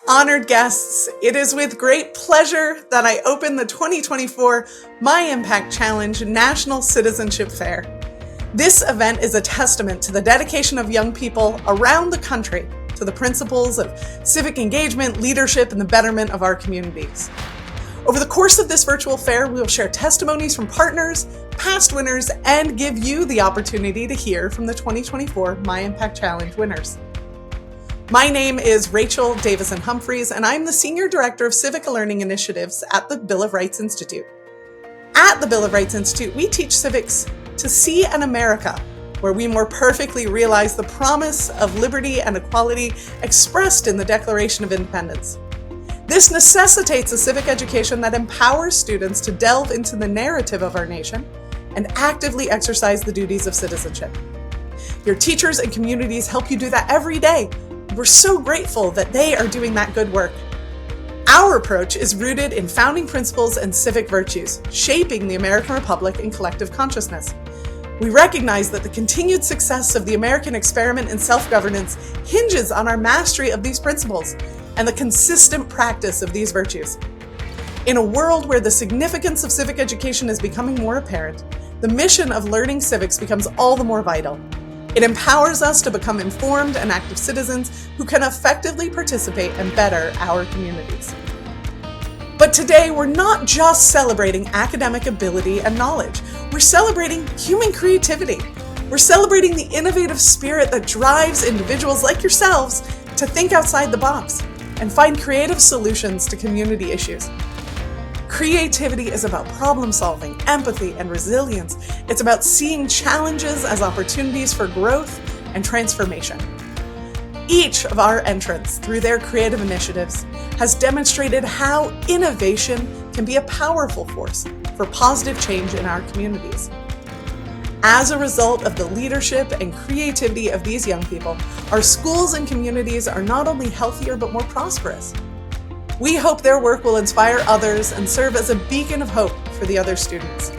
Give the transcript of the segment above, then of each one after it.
Honored guests, it is with great pleasure that I open the 2024 MyImpact Challenge National Citizenship Fair. This event is a testament to the dedication of young people around the country to the principles of civic engagement, leadership, and the betterment of our communities. Over the course of this virtual fair, we will share testimonies from partners, past winners, and give you the opportunity to hear from the 2024 MyImpact Challenge winners. My name is Rachel Davidson Humphries, and I'm the Senior Director of Civic Learning Initiatives at the Bill of Rights Institute. At the Bill of Rights Institute, we teach civics to see an America where we more perfectly realize the promise of liberty and equality expressed in the Declaration of Independence. This necessitates a civic education that empowers students to delve into the narrative of our nation and actively exercise the duties of citizenship. Your teachers and communities help you do that every day. We're so grateful that they are doing that good work. Our approach is rooted in founding principles and civic virtues, shaping the American Republic in collective consciousness. We recognize that the continued success of the American experiment in self-governance hinges on our mastery of these principles and the consistent practice of these virtues. In a world where the significance of civic education is becoming more apparent, the mission of learning civics becomes all the more vital. It empowers us to become informed and active citizens who can effectively participate and better our communities. But today, we're not just celebrating academic ability and knowledge. We're celebrating human creativity. We're celebrating the innovative spirit that drives individuals like yourselves to think outside the box and find creative solutions to community issues. Creativity is about problem solving, empathy, and resilience. It's about seeing challenges as opportunities for growth and transformation. Each of our entrants, through their creative initiatives, has demonstrated how innovation can be a powerful force for positive change in our communities. As a result of the leadership and creativity of these young people, our schools and communities are not only healthier but more prosperous. We hope their work will inspire others and serve as a beacon of hope for the other students.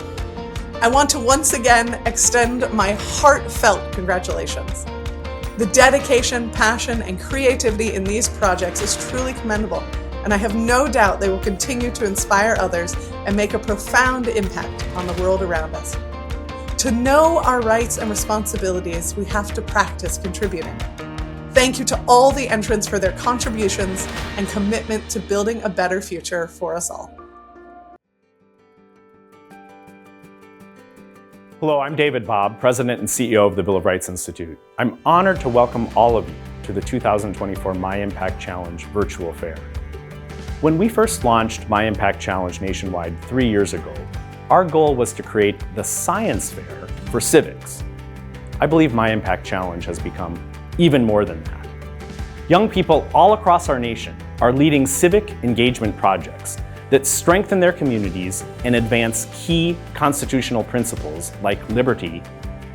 I want to once again extend my heartfelt congratulations. The dedication, passion, and creativity in these projects is truly commendable, and I have no doubt they will continue to inspire others and make a profound impact on the world around us. To know our rights and responsibilities, we have to practice contributing. Thank you to all the entrants for their contributions and commitment to building a better future for us all. Hello, I'm Bobb, President and CEO of the Bill of Rights Institute. I'm honored to welcome all of you to the 2024 MyImpact Challenge virtual fair. When we first launched MyImpact Challenge nationwide 3 years ago, our goal was to create the science fair for civics. I believe MyImpact Challenge has become even more than that. Young people all across our nation are leading civic engagement projects that strengthen their communities and advance key constitutional principles like liberty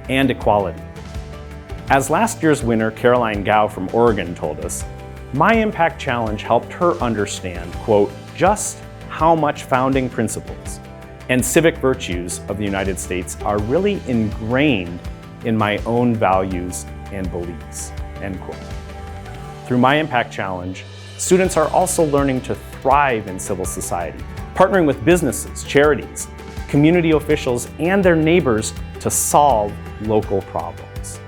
and equality. As last year's winner, Caroline Gao from Oregon, told us, MyImpact Challenge helped her understand, quote, just how much founding principles and civic virtues of the United States are really ingrained in my own values and beliefs, end quote. Through MyImpact Challenge, students are also learning to thrive in civil society, partnering with businesses, charities, community officials, and their neighbors to solve local problems.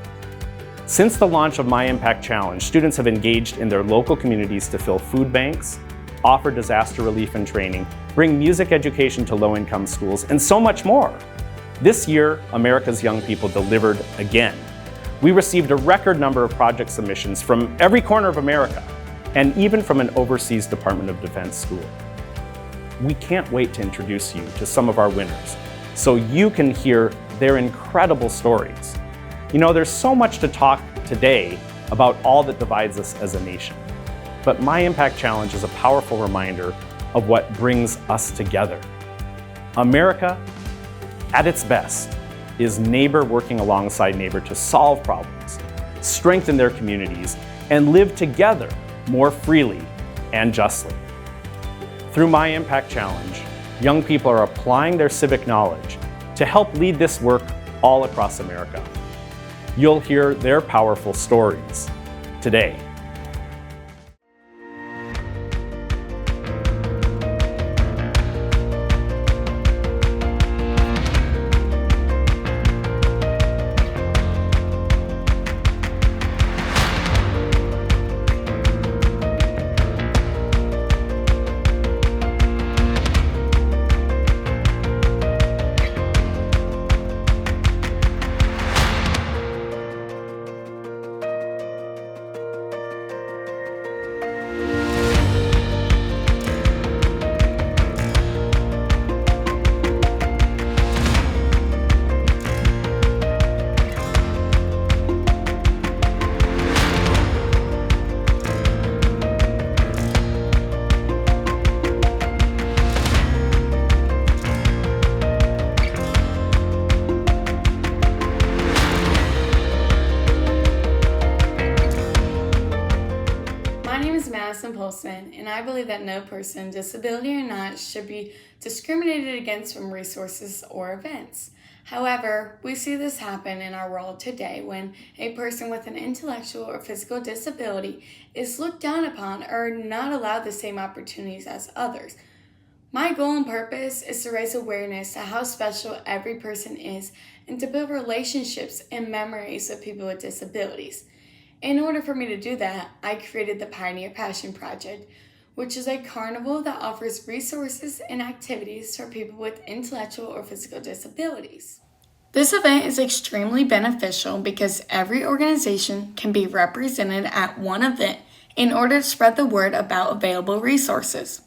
Since the launch of MyImpact Challenge, students have engaged in their local communities to fill food banks, offer disaster relief and training, bring music education to low-income schools, and so much more. This year, America's young people delivered again. We received a record number of project submissions from every corner of America, and even from an overseas Department of Defense school. We can't wait to introduce you to some of our winners, so you can hear their incredible stories. You know, there's so much to talk today about all that divides us as a nation, but MyImpact Challenge is a powerful reminder of what brings us together. America, at its best, is neighbor working alongside neighbor to solve problems, strengthen their communities, and live together more freely and justly. Through MyImpact Challenge, young people are applying their civic knowledge to help lead this work all across America. You'll hear their powerful stories today. Wilson, and I believe that no person, disability or not, should be discriminated against from resources or events. However, we see this happen in our world today when a person with an intellectual or physical disability is looked down upon or not allowed the same opportunities as others. My goal and purpose is to raise awareness to how special every person is and to build relationships and memories with people with disabilities. In order for me to do that, I created the Pioneer Passion Project, which is a carnival that offers resources and activities for people with intellectual or physical disabilities. This event is extremely beneficial because every organization can be represented at one event in order to spread the word about available resources.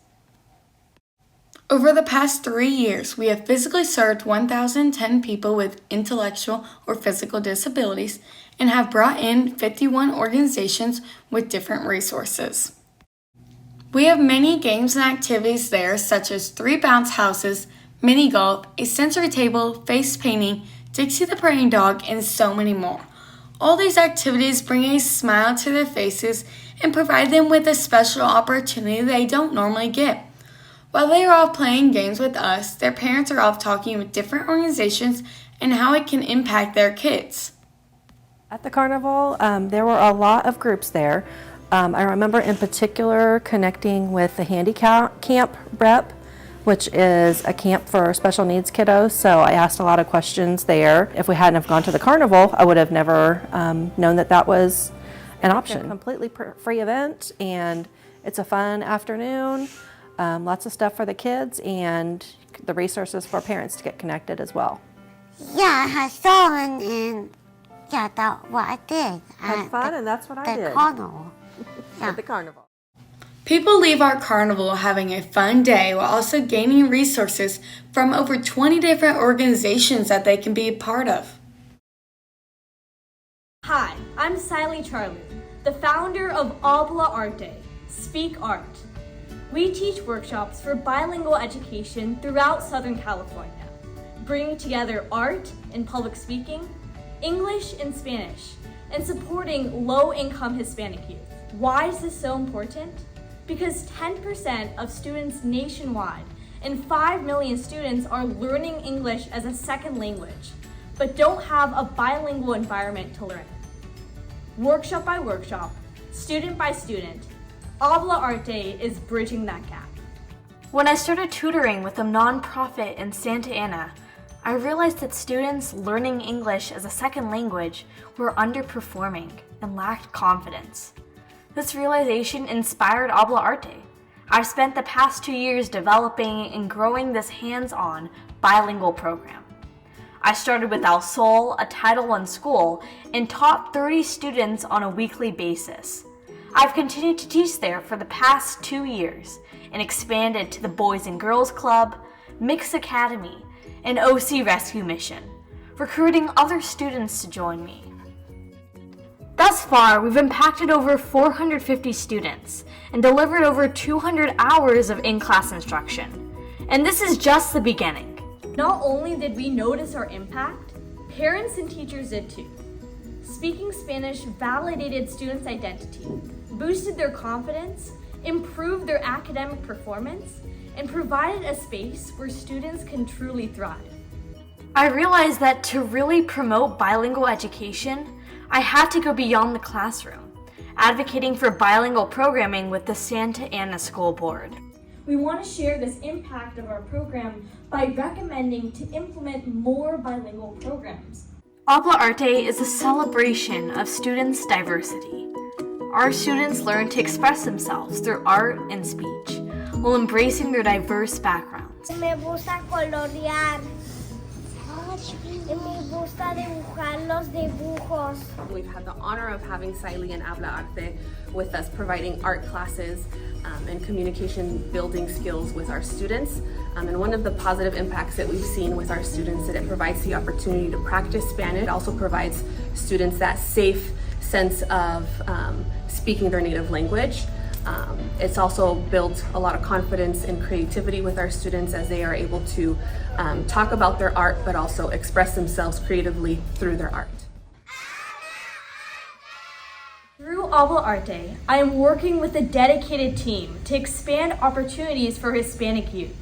Over the past 3 years, we have physically served 1,010 people with intellectual or physical disabilities and have brought in 51 organizations with different resources. We have many games and activities there, such as 3 bounce houses, mini golf, a sensory table, face painting, Dixie the Praying Dog, and so many more. All these activities bring a smile to their faces and provide them with a special opportunity they don't normally get. While they are off playing games with us, their parents are off talking with different organizations and how it can impact their kids. At the carnival, there were a lot of groups there. I remember in particular connecting with the handicap camp rep, which is a camp for special needs kiddos. So I asked a lot of questions there. If we hadn't have gone to the carnival, I would have never known that that was an option. It's a completely free event, and it's a fun afternoon. Lots of stuff for the kids and the resources for parents to get connected as well. Yeah, I had fun, and yeah, that's what I did. Had fun, and that's what I did. The carnival. Yeah. At the carnival. People leave our carnival having a fun day while also gaining resources from over 20 different organizations that they can be a part of. Hi, I'm Siley Charlie, the founder of Habla Arte, Speak Art. We teach workshops for bilingual education throughout Southern California, bringing together art and public speaking, English and Spanish, and supporting low-income Hispanic youth. Why is this so important? Because 10% of students nationwide and 5 million students are learning English as a second language, but don't have a bilingual environment to learn it. Workshop by workshop, student by student, Habla Arte is bridging that gap. When I started tutoring with a nonprofit in Santa Ana, I realized that students learning English as a second language were underperforming and lacked confidence. This realization inspired Habla Arte. I've spent the past 2 years developing and growing this hands-on bilingual program. I started with El Sol, a Title I school, and taught 30 students on a weekly basis. I've continued to teach there for the past 2 years and expanded to the Boys and Girls Club, Mix Academy, and OC Rescue Mission, recruiting other students to join me. Thus far, we've impacted over 450 students and delivered over 200 hours of in-class instruction. And this is just the beginning. Not only did we notice our impact, parents and teachers did too. Speaking Spanish validated students' identity, boosted their confidence, improved their academic performance, and provided a space where students can truly thrive. I realized that to really promote bilingual education, I had to go beyond the classroom, advocating for bilingual programming with the Santa Ana School Board. We want to share this impact of our program by recommending to implement more bilingual programs. Habla Arte is a celebration of students' diversity. Our students learn to express themselves through art and speech while embracing their diverse backgrounds. Me gusta colorear. Me gusta dibujar los dibujos. We've had the honor of having Siley and Habla Arte with us, providing art classes and communication building skills with our students. And one of the positive impacts that we've seen with our students is that it provides the opportunity to practice Spanish. It also provides students that safe sense of speaking their native language. It's also built a lot of confidence and creativity with our students as they are able to talk about their art, but also express themselves creatively through their art. Through Habla Arte, I am working with a dedicated team to expand opportunities for Hispanic youth,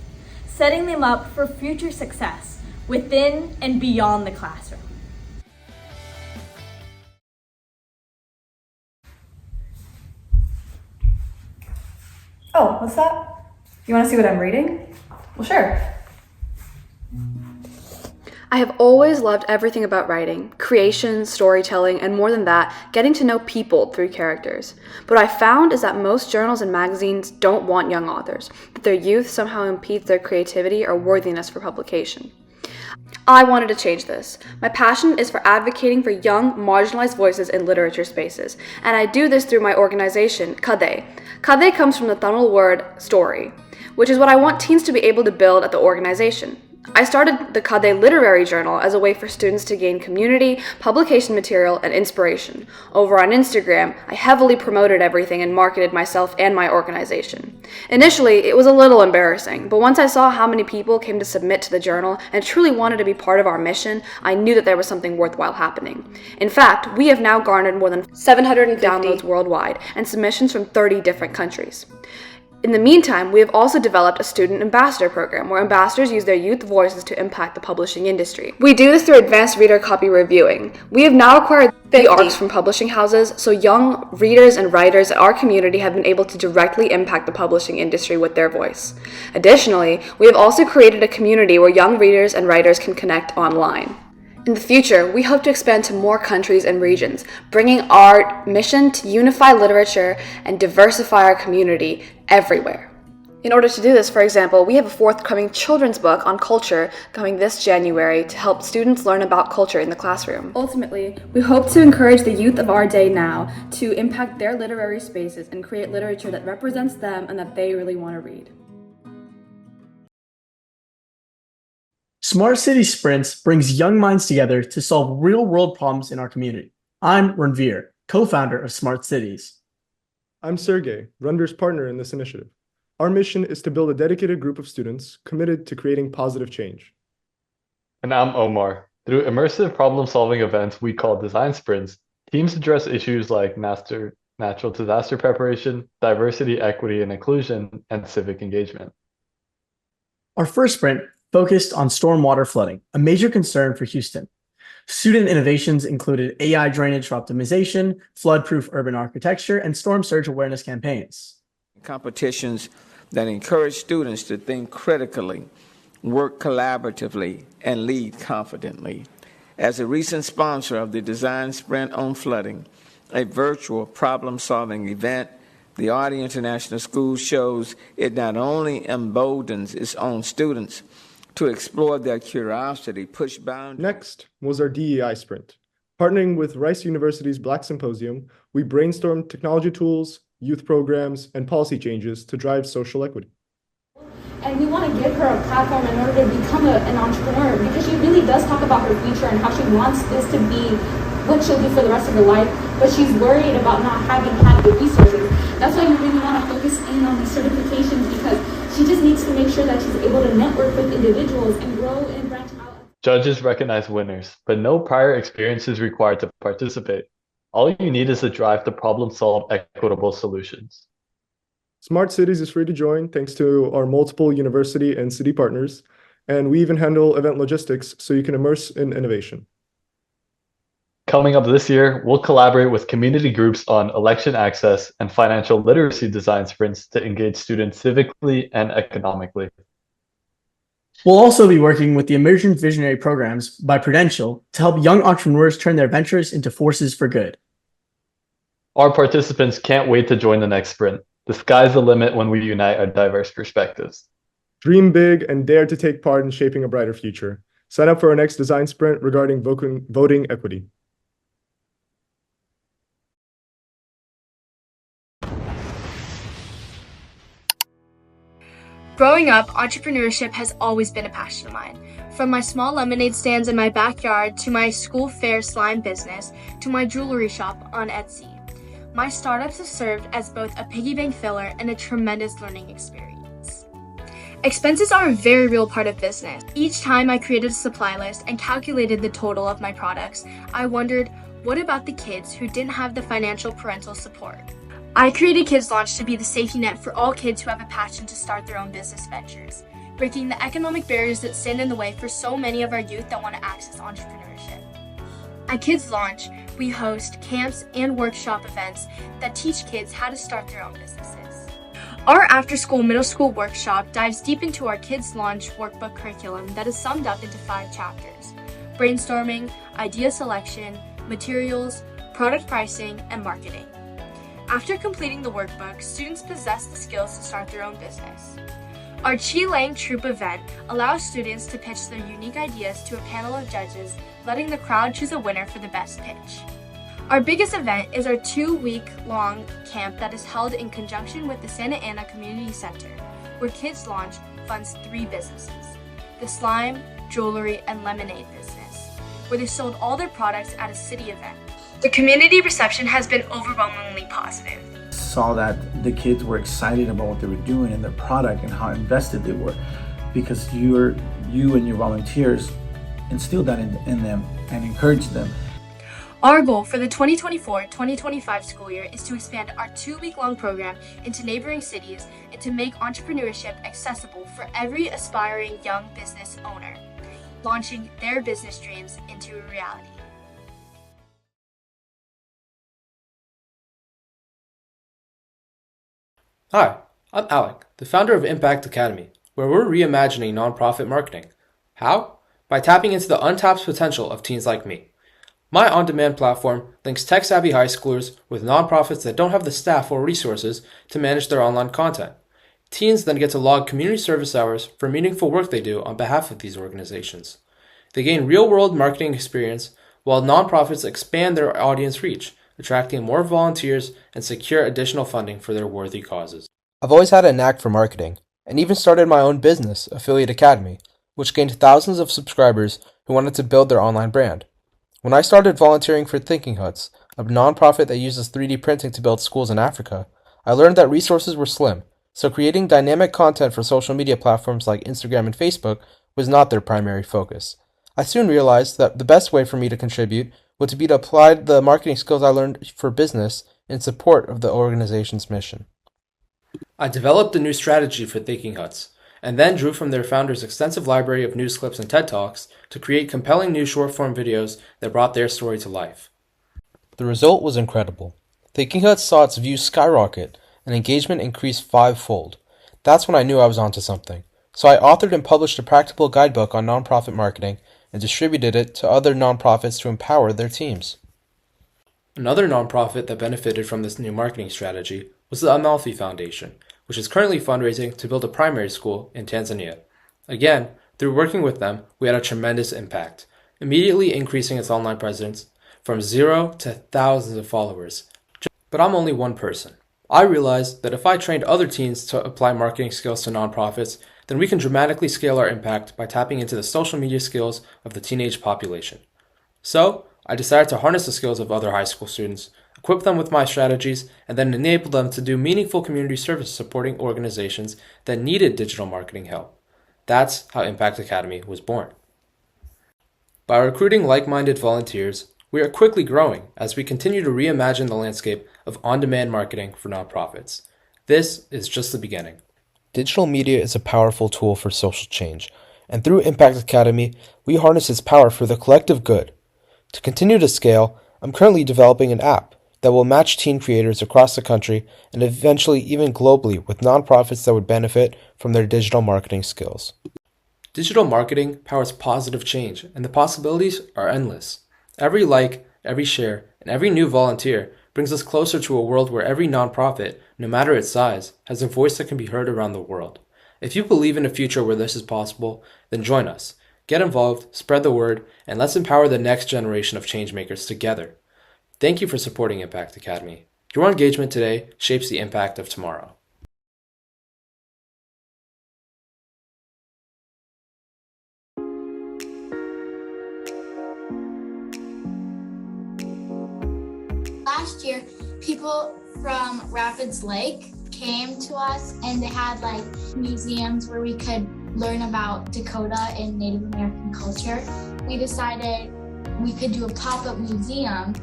setting them up for future success within and beyond the classroom. Oh, what's that? You want to see what I'm reading? Well, sure. I have always loved everything about writing, creation, storytelling, and more than that, getting to know people through characters. But what I found is that most journals and magazines don't want young authors, that their youth somehow impedes their creativity or worthiness for publication. I wanted to change this. My passion is for advocating for young, marginalized voices in literature spaces, and I do this through my organization, KADE. KADE comes from the Tamil word story, which is what I want teens to be able to build at the organization. I started the KADE Literary Journal as a way for students to gain community, publication material, and inspiration. Over on Instagram, I heavily promoted everything and marketed myself and my organization. Initially, it was a little embarrassing, but once I saw how many people came to submit to the journal and truly wanted to be part of our mission, I knew that there was something worthwhile happening. In fact, we have now garnered more than 750 downloads worldwide and submissions from 30 different countries. In the meantime, we have also developed a student ambassador program where ambassadors use their youth voices to impact the publishing industry. We do this through advanced reader copy reviewing. We have now acquired 50 arcs from publishing houses, so young readers and writers in our community have been able to directly impact the publishing industry with their voice. Additionally, we have also created a community where young readers and writers can connect online. In the future, we hope to expand to more countries and regions, bringing our mission to unify literature and diversify our community everywhere. In order to do this, for example, we have a forthcoming children's book on culture coming this January to help students learn about culture in the classroom. Ultimately, we hope to encourage the youth of our day now to impact their literary spaces and create literature that represents them and that they really want to read. Smart City Sprints brings young minds together to solve real-world problems in our community. I'm Ranveer, co-founder of Smart Cities. I'm Sergey, Runder's partner in this initiative. Our mission is to build a dedicated group of students committed to creating positive change. And I'm Omar. Through immersive problem-solving events we call design sprints, teams address issues like natural disaster preparation, diversity, equity, and inclusion, and civic engagement. Our first sprint focused on stormwater flooding, a major concern for Houston. Student innovations included AI drainage optimization, flood-proof urban architecture, and storm surge awareness campaigns. Competitions that encourage students to think critically, work collaboratively, and lead confidently. As a recent sponsor of the Design Sprint on Flooding, a virtual problem-solving event, the Audi International School shows it not only emboldens its own students to explore their curiosity, push boundaries. Next was our DEI sprint. Partnering with Rice University's Black Symposium, we brainstormed technology tools, youth programs, and policy changes to drive social equity. And we want to give her a platform in order to become an entrepreneur, because she really does talk about her future and how she wants this to be what she'll do for the rest of her life, but she's worried about not having had the resources. That's why we really want to focus in on these certifications, because she just needs to make sure that she's able to network with individuals and grow and branch out. Judges recognize winners, but no prior experience is required to participate. All you need is a drive to problem-solve equitable solutions. Smart Cities is free to join thanks to our multiple university and city partners, and we even handle event logistics so you can immerse in innovation. Coming up this year, we'll collaborate with community groups on election access and financial literacy design sprints to engage students civically and economically. We'll also be working with the Emergent Visionary Programs by Prudential to help young entrepreneurs turn their ventures into forces for good. Our participants can't wait to join the next sprint. The sky's the limit when we unite our diverse perspectives. Dream big and dare to take part in shaping a brighter future. Sign up for our next design sprint regarding voting equity. Growing up, entrepreneurship has always been a passion of mine. From my small lemonade stands in my backyard, to my school fair slime business, to my jewelry shop on Etsy. My startups have served as both a piggy bank filler and a tremendous learning experience. Expenses are a very real part of business. Each time I created a supply list and calculated the total of my products, I wondered, what about the kids who didn't have the financial parental support? I created Kids Launch to be the safety net for all kids who have a passion to start their own business ventures, breaking the economic barriers that stand in the way for so many of our youth that want to access entrepreneurship. At Kids Launch, we host camps and workshop events that teach kids how to start their own businesses. Our after-school middle school workshop dives deep into our Kids Launch workbook curriculum that is summed up into 5 chapters: brainstorming, idea selection, materials, product pricing, and marketing. After completing the workbook, students possess the skills to start their own business. Our Chi Lang Troop event allows students to pitch their unique ideas to a panel of judges, letting the crowd choose a winner for the best pitch. Our biggest event is our 2-week-long camp that is held in conjunction with the Santa Ana Community Center, where Kids Launch funds 3 businesses: the slime, jewelry, and lemonade business, where they sold all their products at a city event. The community reception has been overwhelmingly positive. Saw that the kids were excited about what they were doing and their product and how invested they were, because you and your volunteers instilled that in them and encouraged them. Our goal for the 2024-2025 school year is to expand our 2-week-long program into neighboring cities and to make entrepreneurship accessible for every aspiring young business owner, launching their business dreams into a reality. Hi, I'm Alec, the founder of Impact Academy, where we're reimagining nonprofit marketing. How? By tapping into the untapped potential of teens like me. My on-demand platform links tech-savvy high schoolers with nonprofits that don't have the staff or resources to manage their online content. Teens then get to log community service hours for meaningful work they do on behalf of these organizations. They gain real-world marketing experience while nonprofits expand their audience reach, attracting more volunteers and secure additional funding for their worthy causes. I've always had a knack for marketing, and even started my own business, Affiliate Academy, which gained thousands of subscribers who wanted to build their online brand. When I started volunteering for Thinking Huts, a nonprofit that uses 3D printing to build schools in Africa, I learned that resources were slim, so creating dynamic content for social media platforms like Instagram and Facebook was not their primary focus. I soon realized that the best way for me to contribute would be to apply the marketing skills I learned for business in support of the organization's mission. I developed a new strategy for Thinking Huts, and then drew from their founders' extensive library of news clips and TED Talks to create compelling new short-form videos that brought their story to life. The result was incredible. Thinking Huts saw its views skyrocket, and engagement increased 5-fold. That's when I knew I was onto something. So I authored and published a practical guidebook on nonprofit marketing and distributed it to other nonprofits to empower their teams. Another nonprofit that benefited from this new marketing strategy was the Amalfi Foundation, which is currently fundraising to build a primary school in Tanzania. Again, through working with them, we had a tremendous impact, immediately increasing its online presence from 0 to thousands of followers. But I'm only one person. I realized that if I trained other teens to apply marketing skills to nonprofits, then we can dramatically scale our impact by tapping into the social media skills of the teenage population. So, I decided to harness the skills of other high school students, equip them with my strategies, and then enable them to do meaningful community service supporting organizations that needed digital marketing help. That's how Impact Academy was born. By recruiting like-minded volunteers, we are quickly growing as we continue to reimagine the landscape of on-demand marketing for nonprofits. This is just the beginning. Digital media is a powerful tool for social change, and through Impact Academy, we harness its power for the collective good. To continue to scale, I'm currently developing an app that will match teen creators across the country and eventually even globally with nonprofits that would benefit from their digital marketing skills. Digital marketing powers positive change, and the possibilities are endless. Every like, every share, and every new volunteer brings us closer to a world where every nonprofit, no matter its size, has a voice that can be heard around the world. If you believe in a future where this is possible, then join us. Get involved, spread the word, and let's empower the next generation of changemakers together. Thank you for supporting Impact Academy. Your engagement today shapes the impact of tomorrow. Last year, people from Rapids Lake came to us, and they had like museums where we could learn about Dakota and Native American culture. We decided we could do a pop-up museum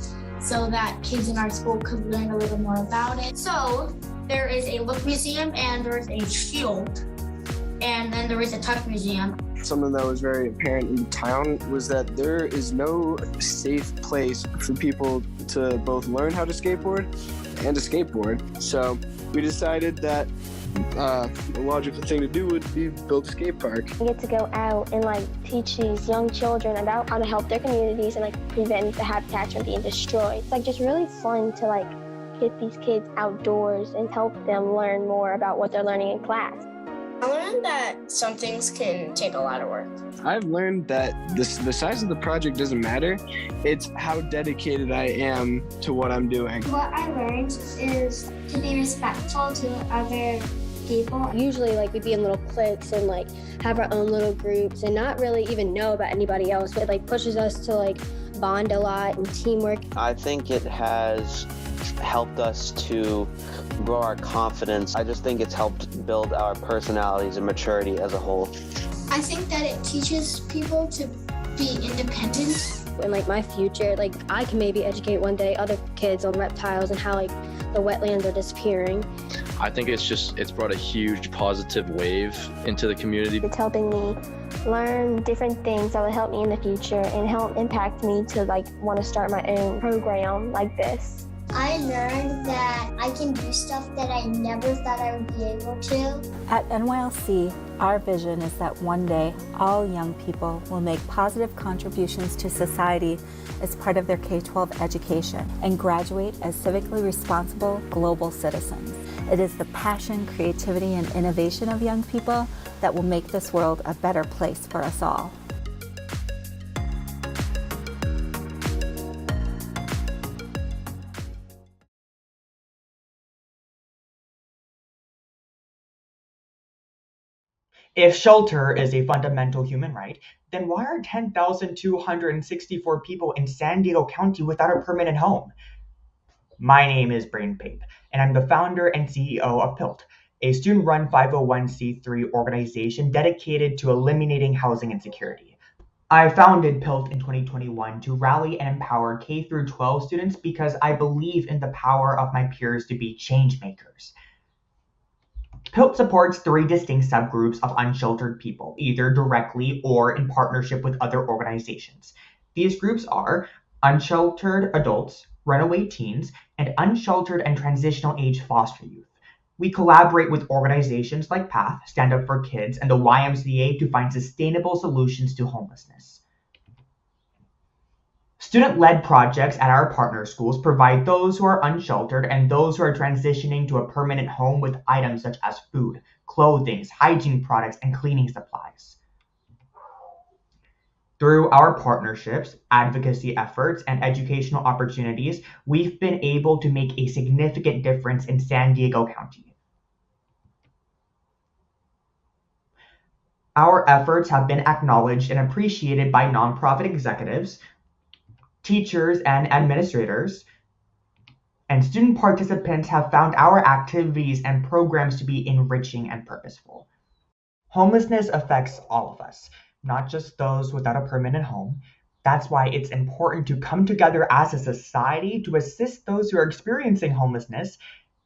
so that kids in our school could learn a little more about it. So there is a look museum and there's a shield, and then there is a tuck museum. Something that was very apparent in town was that there is no safe place for people to both learn how to skateboard and to skateboard. So we decided that the logical thing to do would be build a skate park. We get to go out and teach these young children about how to help their communities and prevent the habitats from being destroyed. It's just really fun to get these kids outdoors and help them learn more about what they're learning in class. I learned that some things can take a lot of work. I've learned that the size of the project doesn't matter. It's how dedicated I am to what I'm doing. What I learned is to be respectful to other people. Usually we'd be in little cliques and have our own little groups and not really even know about anybody else, but it pushes us to bond a lot and teamwork. I think it has helped us to grow our confidence. I just think it's helped build our personalities and maturity as a whole. I think that it teaches people to be independent. In my future, I can maybe educate one day other kids on reptiles and how the wetlands are disappearing. I think it's brought a huge positive wave into the community. It's helping me learn different things that will help me in the future and help impact me to want to start my own program like this. I learned that I can do stuff that I never thought I would be able to. At NYLC, our vision is that one day all young people will make positive contributions to society as part of their K-12 education and graduate as civically responsible global citizens. It is the passion, creativity, and innovation of young people that will make this world a better place for us all. If shelter is a fundamental human right, then why are 10,264 people in San Diego County without a permanent home? My name is Brayden Pape, and I'm the founder and CEO of PILT, a student-run 501c3 organization dedicated to eliminating housing insecurity. I founded PILT in 2021 to rally and empower K-12 students because I believe in the power of my peers to be change makers. PILT supports 3 distinct subgroups of unsheltered people, either directly or in partnership with other organizations. These groups are unsheltered adults, runaway teens, and unsheltered and transitional age foster youth. We collaborate with organizations like PATH, Stand Up for Kids, and the YMCA to find sustainable solutions to homelessness. Student-led projects at our partner schools provide those who are unsheltered and those who are transitioning to a permanent home with items such as food, clothing, hygiene products, and cleaning supplies. Through our partnerships, advocacy efforts, and educational opportunities, we've been able to make a significant difference in San Diego County. Our efforts have been acknowledged and appreciated by nonprofit executives, teachers and administrators, and student participants have found our activities and programs to be enriching and purposeful. Homelessness affects all of us, not just those without a permanent home. That's why it's important to come together as a society to assist those who are experiencing homelessness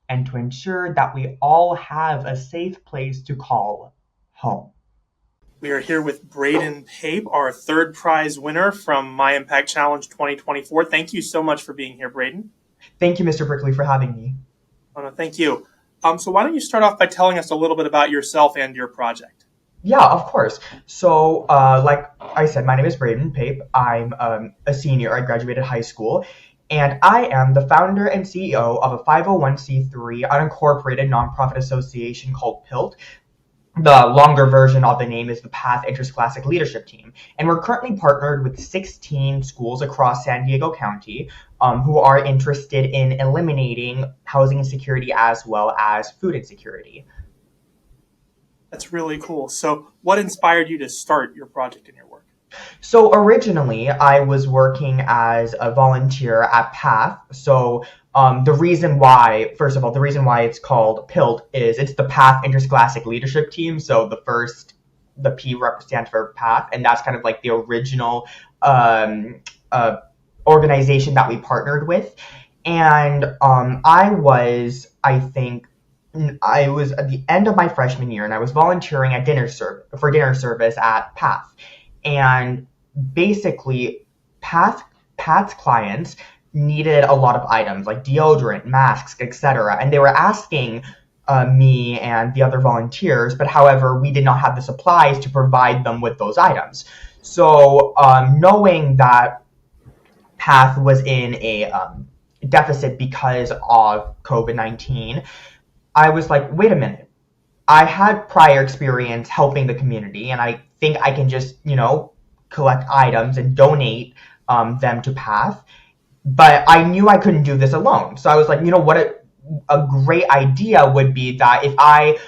and to ensure that we all have a safe place to call home. We are here with Brayden Pape, our third prize winner from MyImpact Challenge 2024. Thank you so much for being here, Brayden. Thank you, Mr. Brickley, for having me. Oh, no, thank you. So why don't you start off by telling us a little bit about yourself and your project? Yeah, of course. So, like I said, my name is Brayden Pape. I'm a senior. I graduated high school. And I am the founder and CEO of a 501c3 unincorporated nonprofit association called PILT. The longer version of the name is the PATH Interscholastic Leadership Team. And we're currently partnered with 16 schools across San Diego County who are interested in eliminating housing insecurity as well as food insecurity. That's really cool. So what inspired you to start your project and your work? So originally, I was working as a volunteer at PATH. So the reason why it's called PILT is it's the PATH Interscholastic Leadership Team. So the P stands for PATH, and that's kind of like the original organization that we partnered with. And I was at the end of my freshman year, and I was volunteering at dinner service at PATH. And basically, PATH's clients needed a lot of items like deodorant, masks, etc. And they were asking me and the other volunteers, but however, we did not have the supplies to provide them with those items. So knowing that PATH was in a deficit because of COVID-19, I was like, wait a minute. I had prior experience helping the community, and I think I can just, collect items and donate them to PATH. But I knew I couldn't do this alone. So I was like, what a great idea would be that if I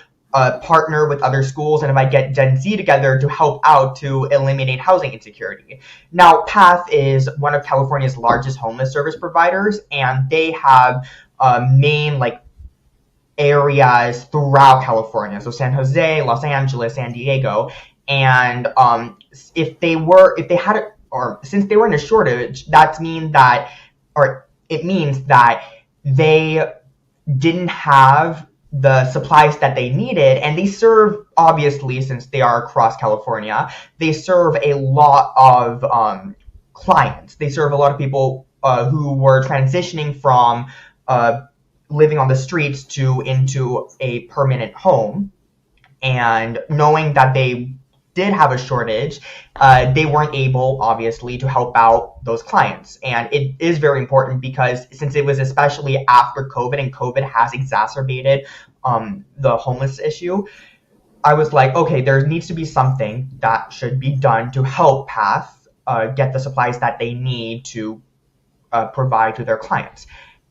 partner with other schools and if I get Gen Z together to help out to eliminate housing insecurity. Now, PATH is one of California's largest homeless service providers, and they have main areas throughout California. So San Jose, Los Angeles, San Diego. And since they were in a shortage, it means that they didn't have the supplies that they needed, and they serve, obviously, since they are across California, they serve a lot of clients. They serve a lot of people who were transitioning from living on the streets into a permanent home. And knowing that they did have a shortage, they weren't able, obviously, to help out those clients. And it is very important because since it was especially after COVID, and COVID has exacerbated the homeless issue, I was like, okay, there needs to be something that should be done to help PATH get the supplies that they need to provide to their clients.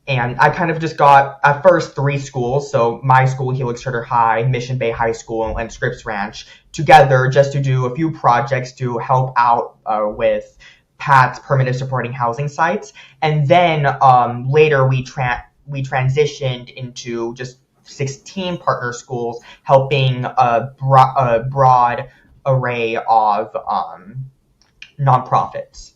And I kind of just got, at first, 3 schools, so my school, Helix Charter High, Mission Bay High School, and Scripps Ranch, together just to do a few projects to help out with PATH's permanent supporting housing sites. And then later we transitioned into just 16 partner schools, helping a broad array of nonprofits.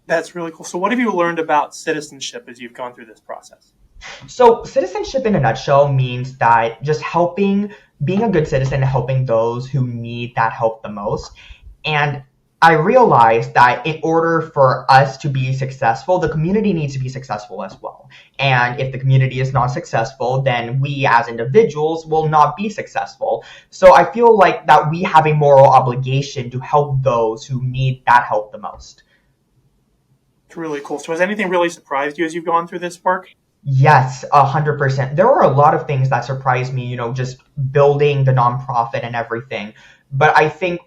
That's really cool. So what have you learned about citizenship as you've gone through this process? So citizenship in a nutshell means that just being a good citizen and helping those who need that help the most. And I realized that in order for us to be successful, the community needs to be successful as well. And if the community is not successful, then we as individuals will not be successful. So I feel like that we have a moral obligation to help those who need that help the most. It's really cool. So has anything really surprised you as you've gone through this work? Yes, 100%. There were a lot of things that surprised me, just building the nonprofit and everything. But I think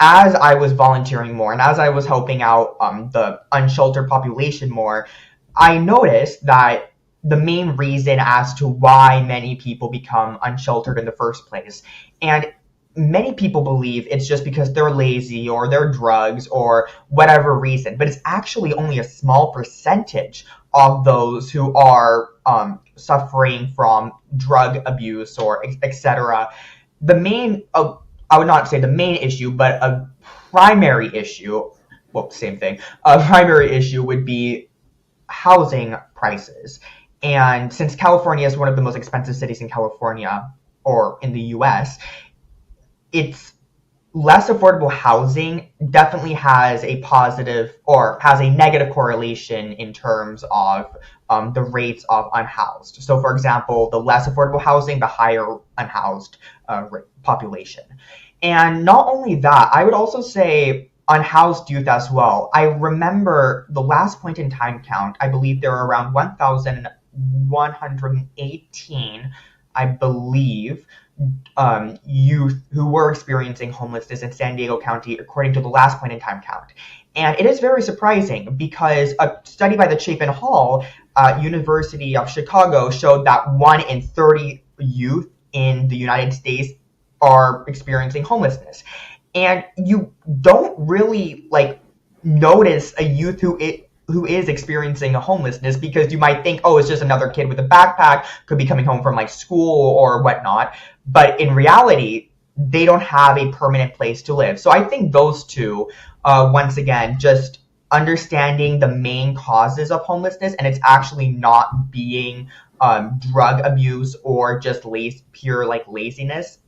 as I was volunteering more and as I was helping out the unsheltered population more, I noticed that the main reason as to why many people become unsheltered in the first place, and many people believe it's just because they're lazy or they're drugs or whatever reason, but it's actually only a small percentage of those who are suffering from drug abuse or etc. The main, I would not say the main issue, but a primary issue, well, same thing, a primary issue would be housing prices. And since California is one of the most expensive cities in California or in the US, it's less affordable housing definitely has a positive or has a negative correlation in terms of the rates of unhoused. So for example, the less affordable housing, the higher unhoused population. And not only that, I would also say unhoused youth as well. I remember the last point in time count, I believe there were around 1,118, I believe, youth who were experiencing homelessness in San Diego County, according to the last point in time count. And it is very surprising because a study by the Chapin Hall, University of Chicago, showed that 1 in 30 youth in the United States are experiencing homelessness. And you don't really notice a youth who is experiencing a homelessness because you might think, oh, it's just another kid with a backpack, could be coming home from school or whatnot. But in reality, they don't have a permanent place to live. So I think those two, once again, just understanding the main causes of homelessness, and it's actually not being drug abuse or just pure like laziness,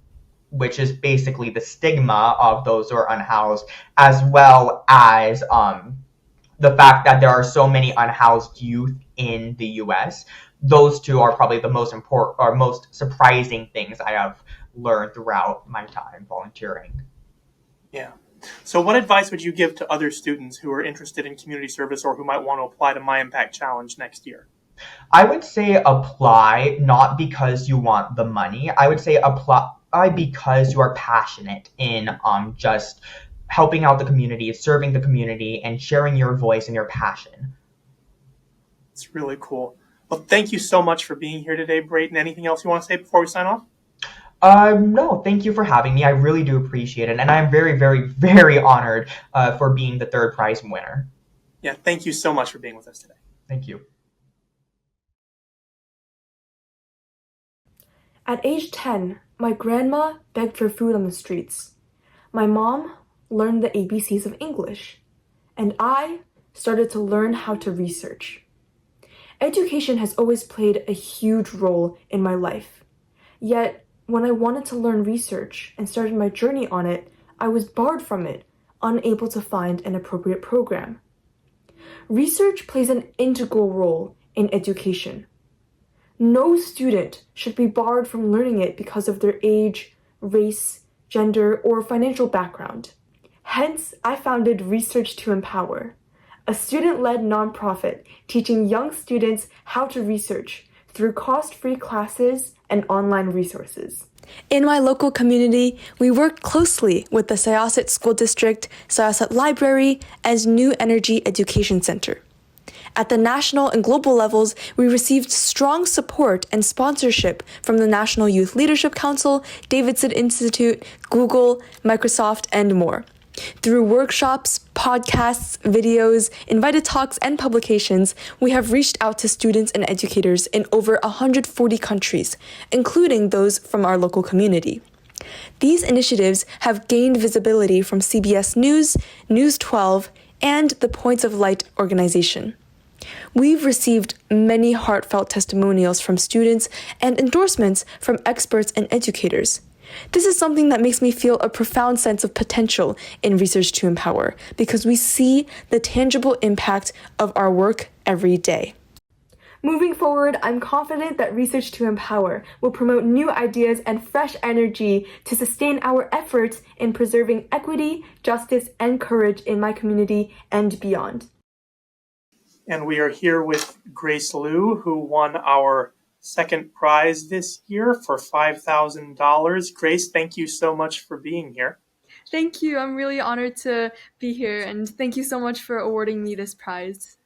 which is basically the stigma of those who are unhoused, as well as the fact that there are so many unhoused youth in the US. Those two are probably the most important or most surprising things I have learned throughout my time volunteering. Yeah. So what advice would you give to other students who are interested in community service or who might want to apply to MyImpact Challenge next year? I would say apply not because you want the money. I would say apply because you are passionate in just helping out the community, serving the community, and sharing your voice and your passion. It's really cool. Well, thank you so much for being here today, Brayden. Anything else you want to say before we sign off? No, thank you for having me. I really do appreciate it. And I'm very, very, very honored for being the third prize winner. Yeah, thank you so much for being with us today. Thank you. At age 10, my grandma begged for food on the streets. My mom learned the ABCs of English, and I started to learn how to research. Education has always played a huge role in my life. Yet, when I wanted to learn research and started my journey on it, I was barred from it, unable to find an appropriate program. Research plays an integral role in education. No student should be barred from learning it because of their age, race, gender, or financial background. Hence, I founded Research to Empower, a student-led nonprofit teaching young students how to research through cost-free classes and online resources. In my local community, we work closely with the Syosset School District, Syosset Library, and New Energy Education Center. At the national and global levels, we received strong support and sponsorship from the National Youth Leadership Council, Davidson Institute, Google, Microsoft, and more. Through workshops, podcasts, videos, invited talks, and publications, we have reached out to students and educators in over 140 countries, including those from our local community. These initiatives have gained visibility from CBS News, News 12, and the Points of Light organization. We've received many heartfelt testimonials from students and endorsements from experts and educators. This is something that makes me feel a profound sense of potential in Research to Empower because we see the tangible impact of our work every day. Moving forward, I'm confident that Research to Empower will promote new ideas and fresh energy to sustain our efforts in preserving equity, justice, and courage in my community and beyond. And we are here with Grace Liu, who won our second prize this year for $5,000. Grace, thank you so much for being here. Thank you. I'm really honored to be here, and thank you so much for awarding me this prize.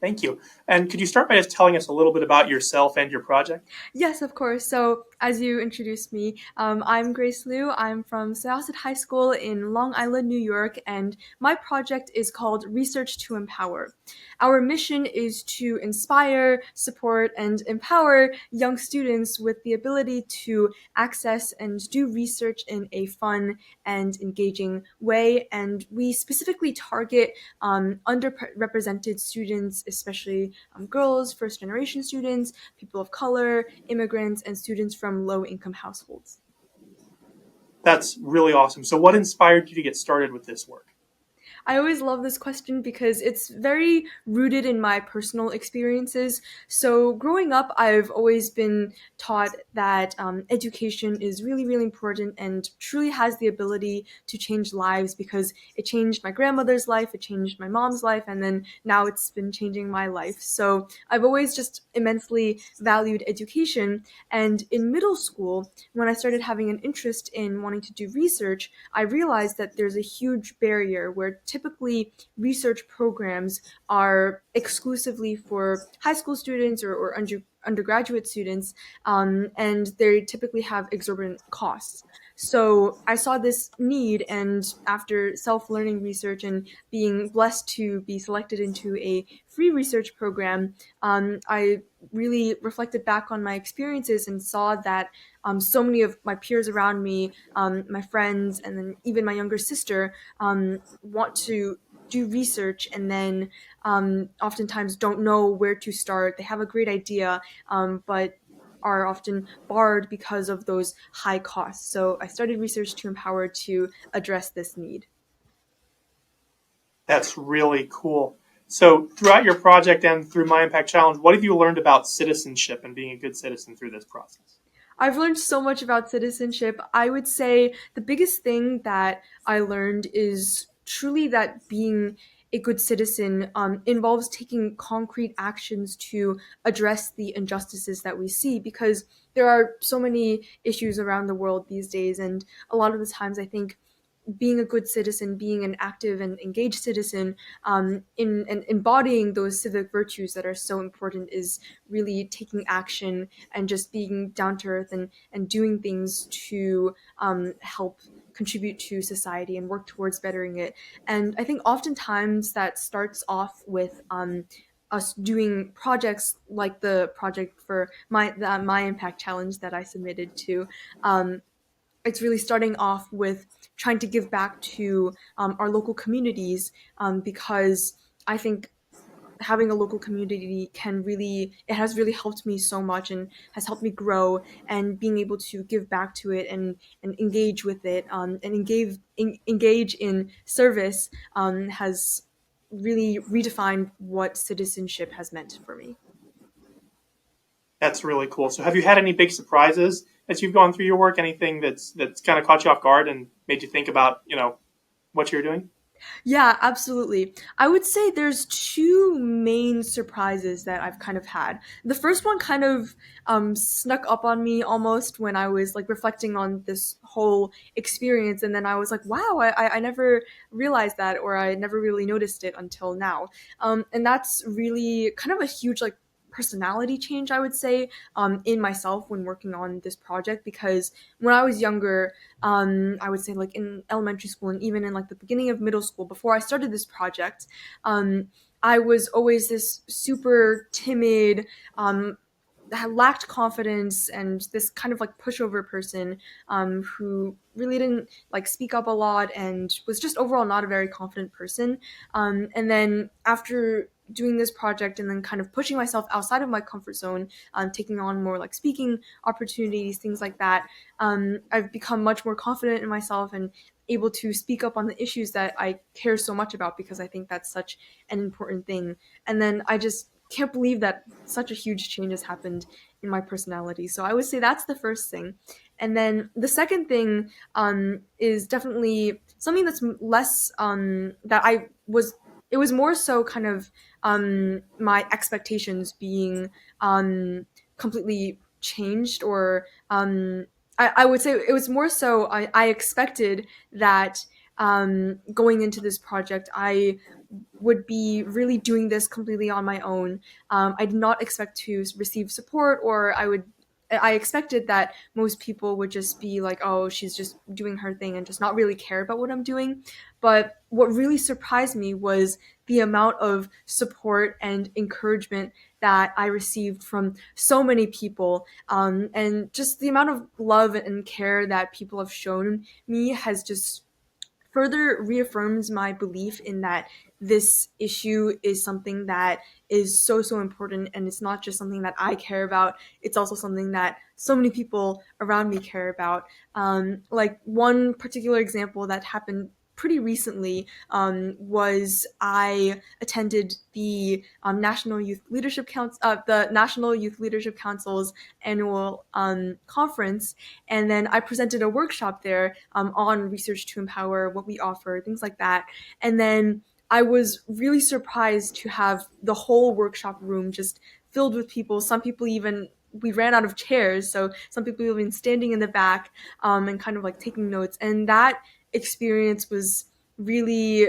Thank you. And could you start by just telling us a little bit about yourself and your project? Yes, of course. So, as you introduced me, I'm Grace Liu. I'm from Syosset High School in Long Island, New York, and my project is called Research to Empower. Our mission is to inspire, support, and empower young students with the ability to access and do research in a fun and engaging way. And we specifically target underrepresented students, especially girls, first-generation students, people of color, immigrants, and students from low-income households. That's really awesome. So what inspired you to get started with this work? I always love this question because it's very rooted in my personal experiences. So growing up, I've always been taught that education is really, really important and truly has the ability to change lives because it changed my grandmother's life, it changed my mom's life, and then now it's been changing my life. So I've always just immensely valued education. And in middle school, when I started having an interest in wanting to do research, I realized that there's a huge barrier where typically research programs are exclusively for high school students or undergraduate students, and they typically have exorbitant costs. So I saw this need, and after self-learning research and being blessed to be selected into a free research program, I really reflected back on my experiences and saw that so many of my peers around me, my friends, and then even my younger sister want to do research and then oftentimes don't know where to start. They have a great idea, but are often barred because of those high costs. So I started Research to Empower to address this need. That's really cool. So throughout your project and through MyImpact Challenge, what have you learned about citizenship and being a good citizen through this process? I've learned so much about citizenship. I would say the biggest thing that I learned is truly that being a good citizen involves taking concrete actions to address the injustices that we see, because there are so many issues around the world these days, and a lot of the times I think being a good citizen, being an active and engaged citizen, in and embodying those civic virtues that are so important, is really taking action and just being down to earth and doing things to help contribute to society and work towards bettering it. And I think oftentimes that starts off with us doing projects like the project for my impact challenge that I submitted to. It's really starting off with trying to give back to our local communities, because I think having a local community it has really helped me so much and has helped me grow, and being able to give back to it and engage with it, and engage in service, has really redefined what citizenship has meant for me. That's really cool. So have you had any big surprises as you've gone through your work? Anything that's kind of caught you off guard and made you think about, what you're doing? Yeah, absolutely. I would say there's two main surprises that I've kind of had. The first one kind of snuck up on me almost when I was like reflecting on this whole experience, and then I was like, wow, I never realized that, or I never really noticed it until now. And that's really kind of a huge like personality change, I would say, in myself when working on this project, because when I was younger, I would say like in elementary school and even in like the beginning of middle school, before I started this project, I was always this super timid, lacked confidence, and this kind of like pushover person, who really didn't like speak up a lot and was just overall not a very confident person. And then after doing this project and then kind of pushing myself outside of my comfort zone, taking on more like speaking opportunities, things like that, I've become much more confident in myself and able to speak up on the issues that I care so much about, because I think that's such an important thing. And then I just can't believe that such a huge change has happened in my personality. So I would say that's the first thing. And then the second thing is definitely something that's less it was more so kind of my expectations being completely changed, or I would say it was more so I expected that going into this project, I would be really doing this completely on my own. I did not expect to receive support, or I expected that most people would just be like, oh, she's just doing her thing and just not really care about what I'm doing. But what really surprised me was the amount of support and encouragement that I received from so many people, and just the amount of love and care that people have shown me has just further reaffirms my belief in that this issue is something that is so important, and it's not just something that I care about, it's also something that so many people around me care about. Like one particular example that happened pretty recently, was I attended the National Youth Leadership Council's annual conference, and then I presented a workshop there on Research to Empower, what we offer, things like that. And then I was really surprised to have the whole workshop room just filled with people. Some people even, we ran out of chairs, so some people even standing in the back, and kind of like taking notes. And that experience was really,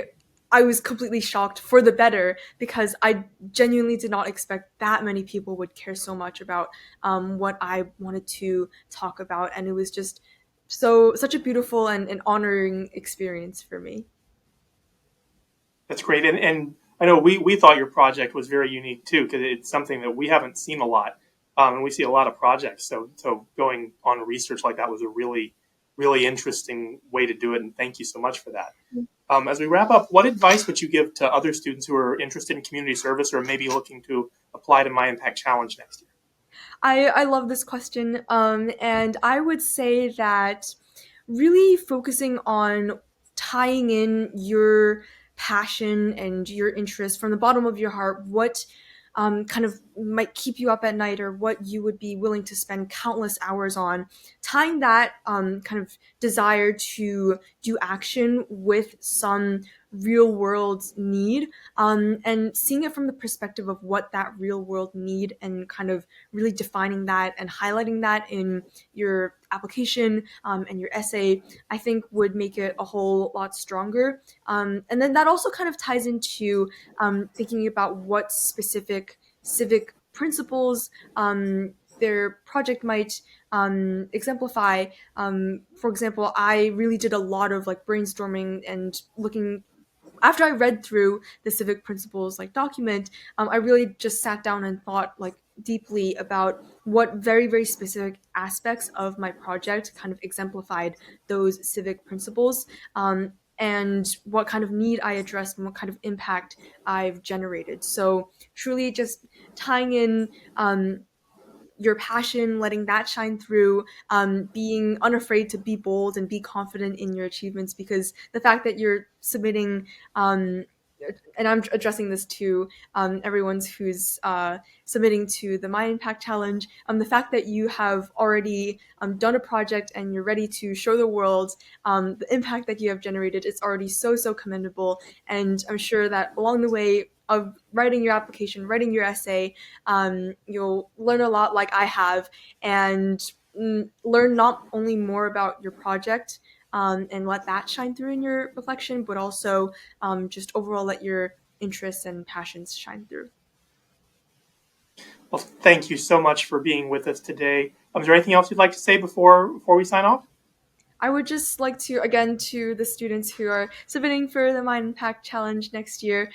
I was completely shocked for the better, because I genuinely did not expect that many people would care so much about what I wanted to talk about. And it was just such a beautiful and honoring experience for me. That's great. And I know we thought your project was very unique too, because it's something that we haven't seen a lot. And we see a lot of projects. So going on research like that was a really really interesting way to do it, and thank you so much for that. As we wrap up, what advice would you give to other students who are interested in community service or maybe looking to apply to MyImpact Challenge next year? I love this question, and I would say that really focusing on tying in your passion and your interest from the bottom of your heart, what kind of might keep you up at night or what you would be willing to spend countless hours on, tying that kind of desire to do action with some real world need, and seeing it from the perspective of what that real world need and kind of really defining that and highlighting that in your application and your essay, I think would make it a whole lot stronger. And then that also kind of ties into thinking about what specific civic principles their project might exemplify. For example, I really did a lot of like brainstorming and looking after I read through the civic principles like document. I really just sat down and thought like deeply about what very specific aspects of my project kind of exemplified those civic principles, and what kind of need I addressed and what kind of impact I've generated. So truly just tying in your passion, letting that shine through, being unafraid to be bold and be confident in your achievements, because the fact that you're submitting, and I'm addressing this to everyone who's submitting to the MyImpact Challenge, the fact that you have already done a project and you're ready to show the world the impact that you have generated is already so commendable. And I'm sure that along the way of writing your application, writing your essay, you'll learn a lot like I have, and learn not only more about your project and let that shine through in your reflection, but also just overall let your interests and passions shine through. Well, thank you so much for being with us today. Is there anything else you'd like to say before we sign off? I would just like to, again, to the students who are submitting for the MyImpact Challenge next year,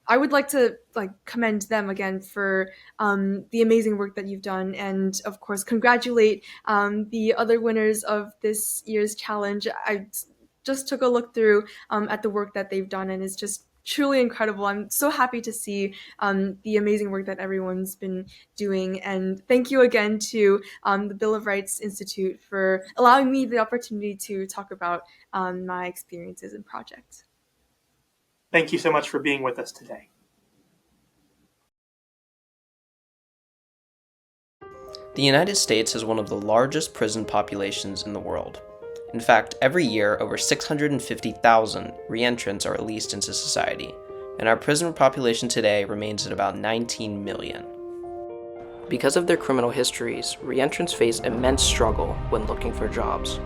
I would like to commend them again for the amazing work that you've done, and of course congratulate the other winners of this year's challenge. I just took a look through at the work that they've done, and it's just truly incredible. I'm so happy to see the amazing work that everyone's been doing, and thank you again to the Bill of Rights Institute for allowing me the opportunity to talk about my experiences and projects. Thank you so much for being with us today. The United States has one of the largest prison populations in the world. In fact, every year, over 650,000 reentrants are released into society, and our prison population today remains at about 19 million. Because of their criminal histories, reentrants face immense struggle when looking for jobs.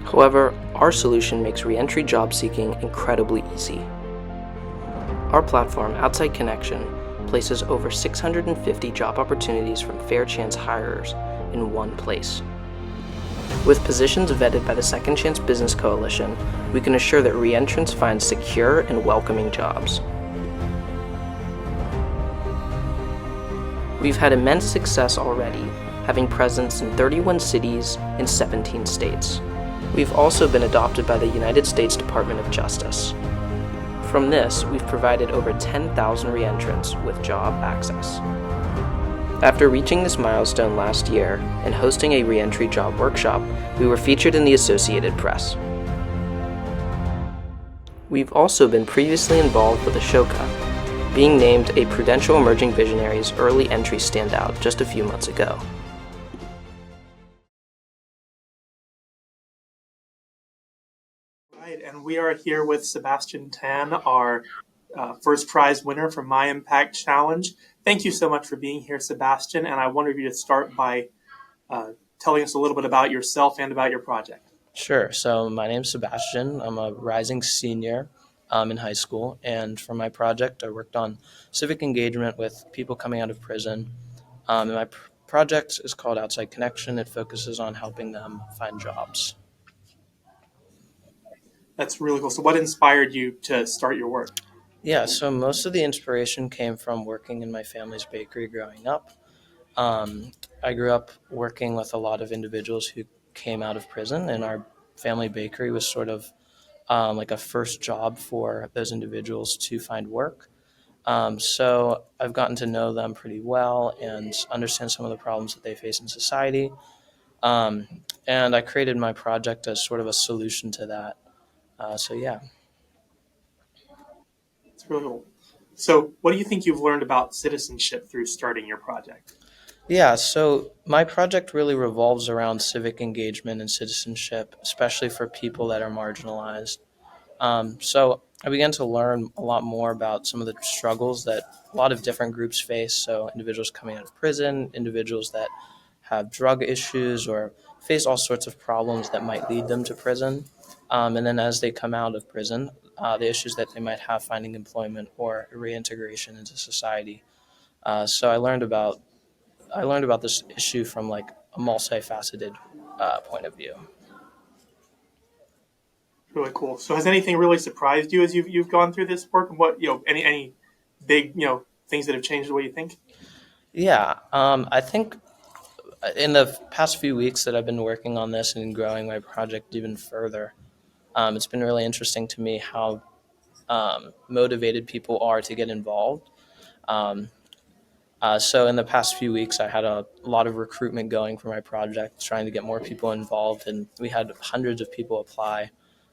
However, our solution makes reentry job seeking incredibly easy. Our platform, Outside Connection, places over 650 job opportunities from fair chance hirers in one place. With positions vetted by the Second Chance Business Coalition, we can assure that reentrants find secure and welcoming jobs. We've had immense success already, having presence in 31 cities in 17 states. We've also been adopted by the United States Department of Justice. From this, we've provided over 10,000 reentrants with job access. After reaching this milestone last year and hosting a reentry job workshop, we were featured in the Associated Press. We've also been previously involved with Ashoka, being named a Prudential Emerging Visionaries Early Entry Standout just a few months ago. And we are here with Sebastian Tan, our first prize winner from MyImpact Challenge. Thank you so much for being here, Sebastian. And I wonder if you could start by telling us a little bit about yourself and about your project. Sure. So my name's Sebastian. I'm a rising senior in high school. And for my project, I worked on civic engagement with people coming out of prison. And my project is called Outside Connection. It focuses on helping them find jobs. That's really cool. So what inspired you to start your work? Yeah, so most of the inspiration came from working in my family's bakery growing up. I grew up working with a lot of individuals who came out of prison, and our family bakery was sort of like a first job for those individuals to find work. So I've gotten to know them pretty well and understand some of the problems that they face in society. Um, and I created my project as sort of a solution to that. So yeah. It's really cool. So, what do you think you've learned about citizenship through starting your project? Yeah, so my project really revolves around civic engagement and citizenship, especially for people that are marginalized. So I began to learn a lot more about some of the struggles that a lot of different groups face. So individuals coming out of prison, individuals that have drug issues or face all sorts of problems that might lead them to prison. And then as they come out of prison, the issues that they might have finding employment or reintegration into society. So I learned about this issue from like a multifaceted point of view. Really cool. So, has anything really surprised you as you've gone through this work? And what any big things that have changed the way you think? Yeah, I think in the past few weeks that I've been working on this and growing my project even further, it's been really interesting to me how motivated people are to get involved. Um, so in the past few weeks, I had a lot of recruitment going for my project, trying to get more people involved, and we had hundreds of people apply.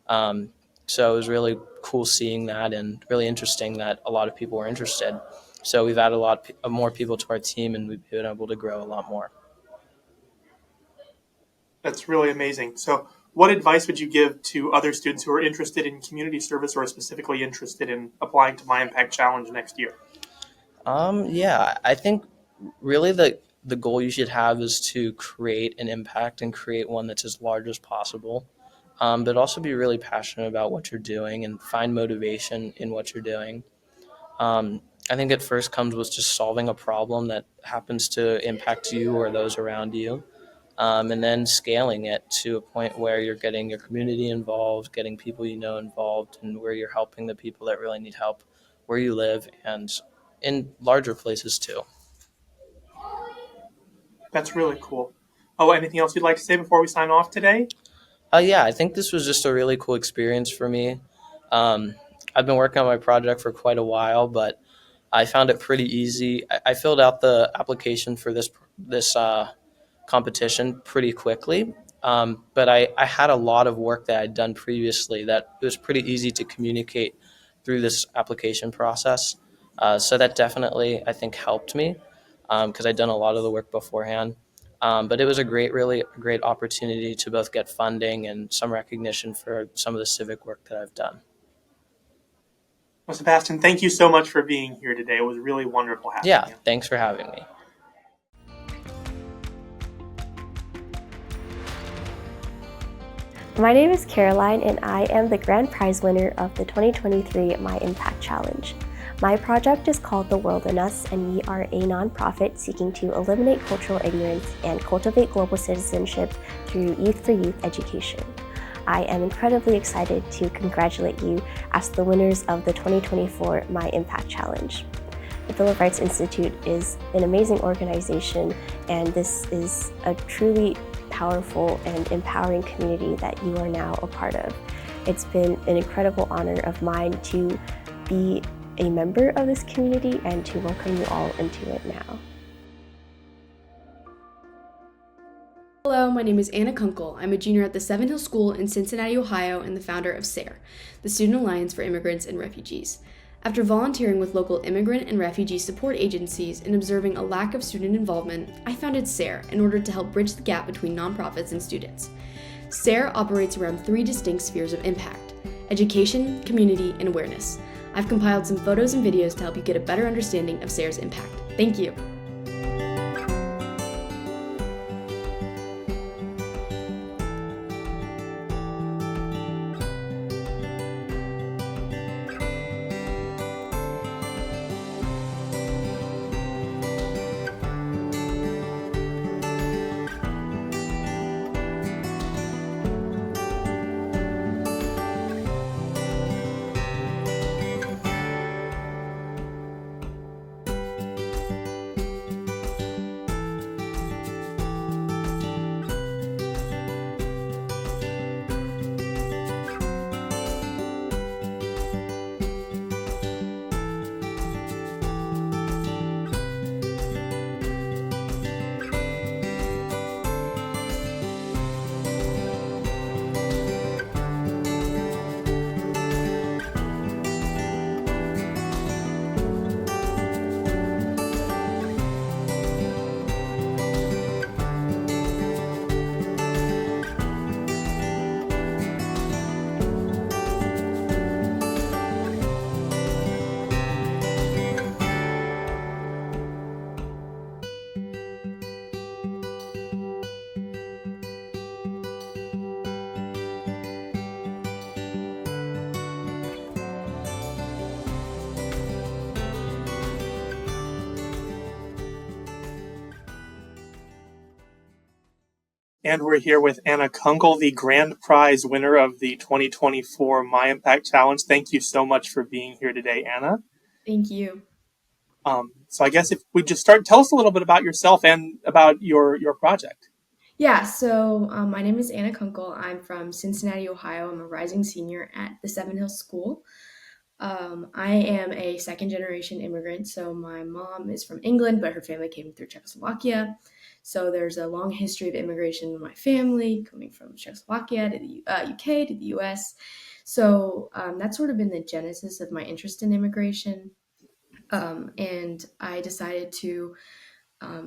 Um, so it was really cool seeing that, and really interesting that a lot of people were interested. So we've added a lot more people to our team, and we've been able to grow a lot more. That's really amazing. So, what advice would you give to other students who are interested in community service or specifically interested in applying to MyImpact Challenge next year? Yeah, I think really the goal you should have is to create an impact and create one that's as large as possible, but also be really passionate about what you're doing and find motivation in what you're doing. I think it first comes with just solving a problem that happens to impact you or those around you, and then scaling it to a point where you're getting your community involved, getting people you know involved, and where you're helping the people that really need help where you live and in larger places too. That's really cool. Oh, anything else you'd like to say before we sign off today? Yeah, I think this was just a really cool experience for me. Um, I've been working on my project for quite a while, but I found it pretty easy. I filled out the application for this competition pretty quickly, but I had a lot of work that I'd done previously that it was pretty easy to communicate through this application process. So that definitely, I think, helped me because I'd done a lot of the work beforehand. But it was a really great opportunity to both get funding and some recognition for some of the civic work that I've done. Well, Sebastian, thank you so much for being here today. It was really wonderful having you. Thanks for having me. My name is Caroline, and I am the grand prize winner of the 2023 MyImpact Challenge. My project is called The World in Us, and we are a nonprofit seeking to eliminate cultural ignorance and cultivate global citizenship through Youth for Youth education. I am incredibly excited to congratulate you as the winners of the 2024 MyImpact Challenge. The Bill of Rights Institute is an amazing organization, and this is a truly powerful and empowering community that you are now a part of. It's been an incredible honor of mine to be a member of this community and to welcome you all into it now. Hello, my name is Anna Kunkel. I'm a junior at the Seven Hill School in Cincinnati, Ohio, and the founder of SARE, the Student Alliance for Immigrants and Refugees. After volunteering with local immigrant and refugee support agencies and observing a lack of student involvement, I founded SARE in order to help bridge the gap between nonprofits and students. SARE operates around 3 distinct spheres of impact: education, community, and awareness. I've compiled some photos and videos to help you get a better understanding of SARE's impact. Thank you. And we're here with Anna Kunkel, the grand prize winner of the 2024 MyImpact Challenge. Thank you so much for being here today, Anna. Thank you. So I guess if we just start, tell us a little bit about yourself and about your project. Yeah, so my name is Anna Kunkel. I'm from Cincinnati, Ohio. I'm a rising senior at the Seven Hills School. I am a second-generation immigrant, so my mom is from England, but her family came through Czechoslovakia. So there's a long history of immigration in my family, coming from Czechoslovakia to the UK to the US. So that's sort of been the genesis of my interest in immigration. And I decided to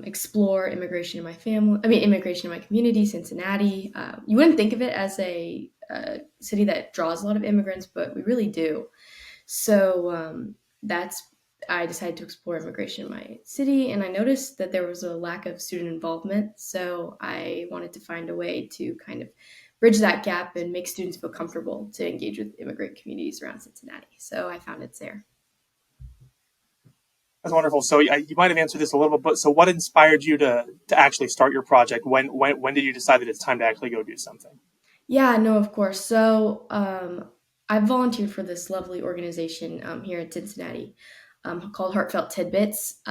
explore immigration in my immigration in my community, Cincinnati. You wouldn't think of it as a city that draws a lot of immigrants, but we really do. So I decided to explore immigration in my city, and I noticed that there was a lack of student involvement. So I wanted to find a way to kind of bridge that gap and make students feel comfortable to engage with immigrant communities around Cincinnati. So I founded SARE. That's wonderful. So you might have answered this a little bit, but so what inspired you to actually start your project? When did you decide that it's time to actually go do something? Yeah, no, of course. So I volunteered for this lovely organization here in Cincinnati called Heartfelt Tidbits.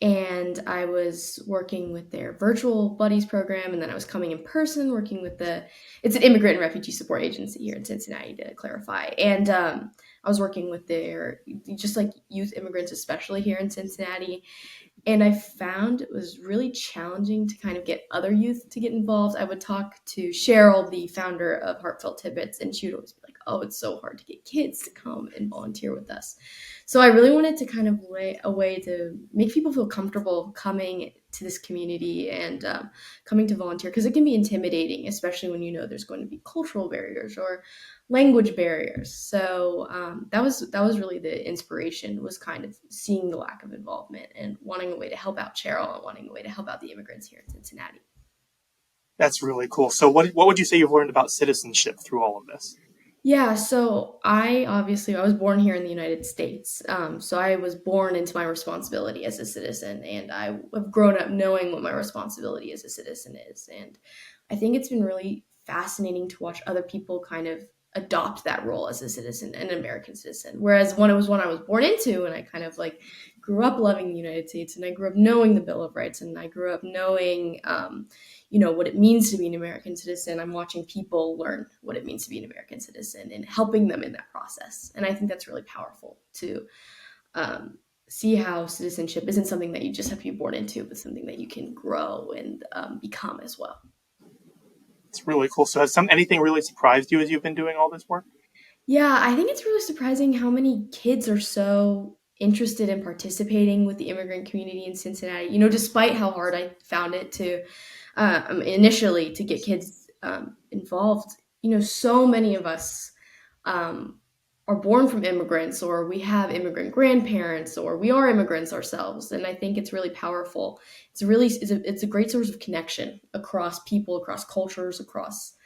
And I was working with their virtual buddies program, and then I was coming in person working with it's an immigrant and refugee support agency here in Cincinnati, to clarify. And I was working with their, just like youth immigrants, especially here in Cincinnati. And I found it was really challenging to kind of get other youth to get involved. I would talk to Cheryl, the founder of Heartfelt Tidbits, and she would always be like, oh, it's so hard to get kids to come and volunteer with us. So I really wanted to kind of lay a way to make people feel comfortable coming to this community and coming to volunteer, because it can be intimidating, especially when you know there's going to be cultural barriers or language barriers. So that was really the inspiration, was kind of seeing the lack of involvement and wanting a way to help out Cheryl and wanting a way to help out the immigrants here in Cincinnati. That's really cool. So what would you say you've learned about citizenship through all of this? Yeah, so I was born here in the United States. So I was born into my responsibility as a citizen, and I have grown up knowing what my responsibility as a citizen is. And I think it's been really fascinating to watch other people kind of adopt that role as a citizen, an American citizen. Whereas when it was one I was born into, and I kind of like grew up loving the United States, and I grew up knowing the Bill of Rights, and I grew up knowing, what it means to be an American citizen. I'm watching people learn what it means to be an American citizen and helping them in that process. And I think that's really powerful to see how citizenship isn't something that you just have to be born into, but something that you can grow and become as well. It's really cool. So has anything really surprised you as you've been doing all this work? Yeah, I think it's really surprising how many kids are so interested in participating with the immigrant community in Cincinnati. Despite how hard I found it to initially to get kids involved, so many of us are born from immigrants, or we have immigrant grandparents, or we are immigrants ourselves. And I think it's really powerful. It's a great source of connection across people, across cultures, across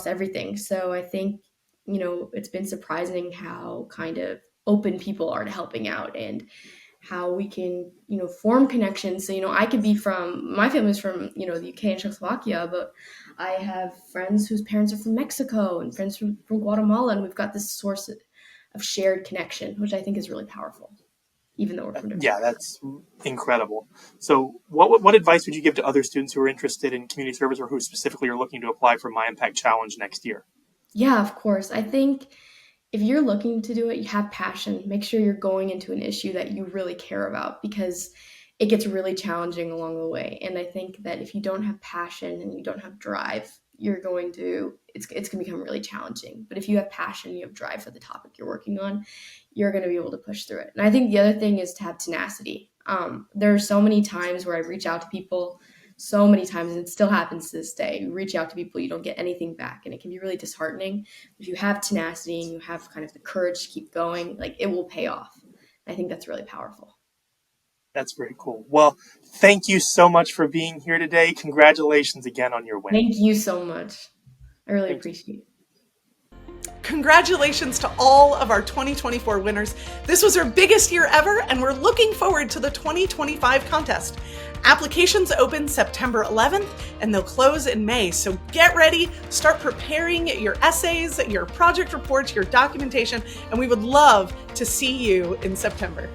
everything. So I think, it's been surprising how kind of open people are to helping out, and how we can, form connections. So, I could be my family's from, the UK and Czechoslovakia, but I have friends whose parents are from Mexico and friends from Guatemala, and we've got this source of shared connection, which I think is really powerful, even though we're from different. Yeah, that's incredible. So what advice would you give to other students who are interested in community service, or who specifically are looking to apply for MyImpact Challenge next year? Yeah, of course. I think if you're looking to do it, you have passion. Make sure you're going into an issue that you really care about, because it gets really challenging along the way. And I think that if you don't have passion and you don't have drive, it's going to become really challenging. But if you have passion, you have drive for the topic you're working on, you're going to be able to push through it. And I think the other thing is to have tenacity. There are so many times where I reach out to people, so many times, and it still happens to this day. You reach out to people, you don't get anything back, and it can be really disheartening. If you have tenacity and you have kind of the courage to keep going, like, it will pay off. I think that's really powerful. That's very cool. Well, thank you so much for being here today. Congratulations again on your win. Thank you so much. I really appreciate it. Congratulations to all of our 2024 winners. This was our biggest year ever, and we're looking forward to the 2025 contest. Applications open September 11th and they'll close in May. So get ready, start preparing your essays, your project reports, your documentation, and we would love to see you in September.